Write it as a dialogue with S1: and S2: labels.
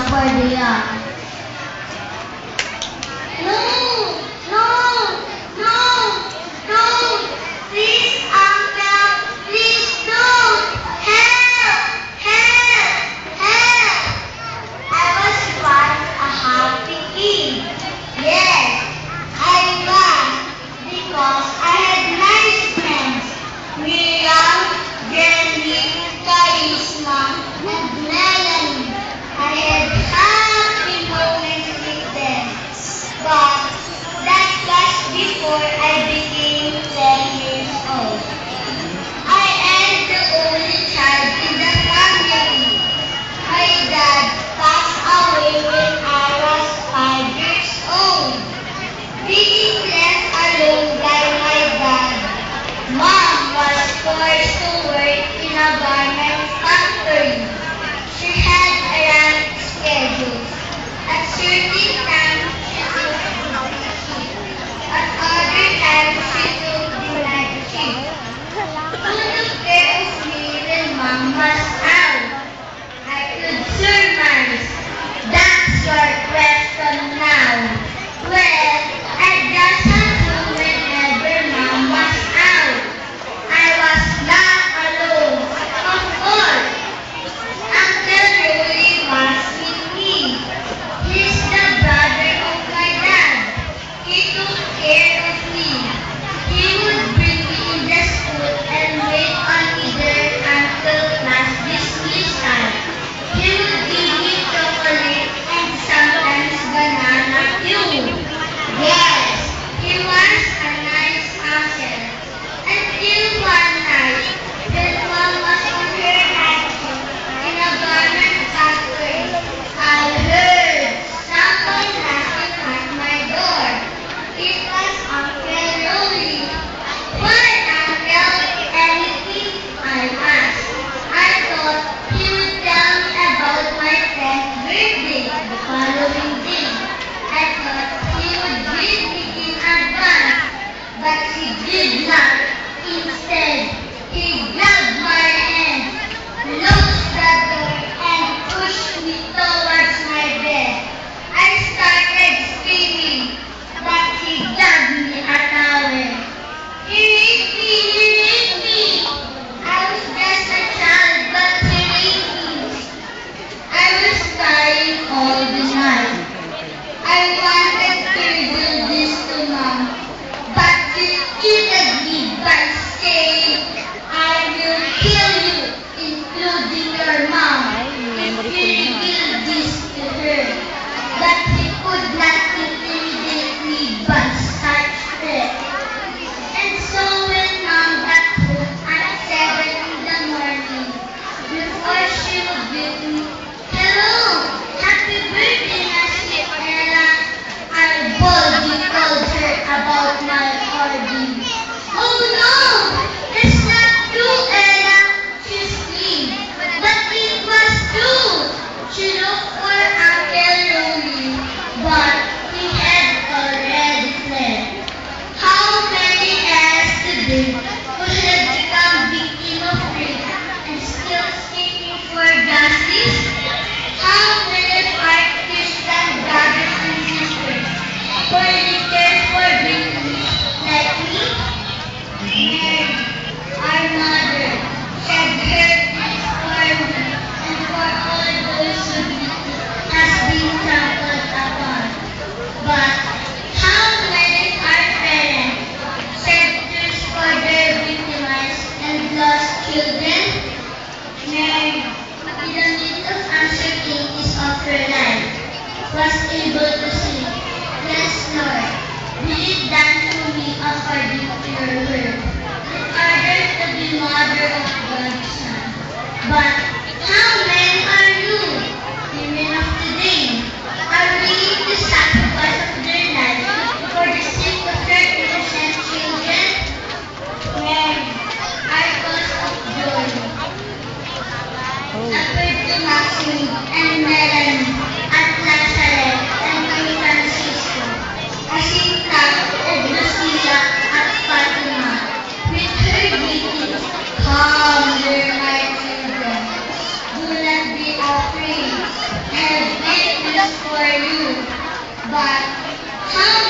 S1: for the young. No! No! No! No! Please, Uncle! Please don't! Help! Help! Help! I was once a happy kid. Yes, I was. Because I had nice friends. Miriam, Jenny, Charisma, and Melanie. I had happy moments with them. But that was before I became 10 years old. I am the only child in the family. My dad passed away when I was 5 years old. Being left alone by my dad, Mom was forced to work in a garment factory. She had erratic schedules. At certain times, she took the day shift. At other times, she took the night shift. Who took care of me when Mom was out? I could surmise. That's your question now. Well, I just had to whenever Mom was out. I was not alone. Of course, Uncle Rolly was with me. He's the brother of my dad. He took care of me. He would bring me in the school and wait on me there until class dismissal. He would give me chocolate and sometimes banana too. Yes, he was a nice uncle. Until one night, when Mom was on her night shift in a garment factory, I heard someone knocking at my door. It was Uncle Rolly. Why, Uncle? Anything? I asked. I thought he would tell me about my 10th birthday the following day. I thought he would greet me in advance, but he did not. Instead, he grabbed my hand, closed the door, and pushed me towards my bed. I started screaming, but he grabbed me a towel. He raped me! He raped me! I was just a child, but he raped me. I was crying all the night. I wanted to reveal this to Mom, but she cheated me by saying, I will kill you, including your mom, if you reveal this to her. But he could not intimidate me by such threat. And so when Mom got home at 7 in the morning, before she would greet me, hello, happy birthday, my sweet Ella. I boldly told her about my ordeal. Oh no, that's not true, Ella, she screamed. But it was true. She looked for Uncle Rolly, but he had already fled. How many Ellas today who have become victim of rape and still seeking for justice? How many are Christian brothers and sisters who really care for victims like me? Mary, our mother, shed her tears for me and for all those who has been trampled upon. But how many are parents shed tears for their victimized and lost children? Mary, in the midst of uncertainties of her life, was able to say, yes, Lord, be it done to me according to your word, in order to be mother of God's Son. But how many are you, women of today, are willing to sacrifice of their life for the sake of your innocent children? Mary, our cause of joy, appeared to Maxine and Melanie at Nazareth and San Francisco, Jacinta and Lucila at Fatima, with her greetings, come, dear my children. Do for you. But how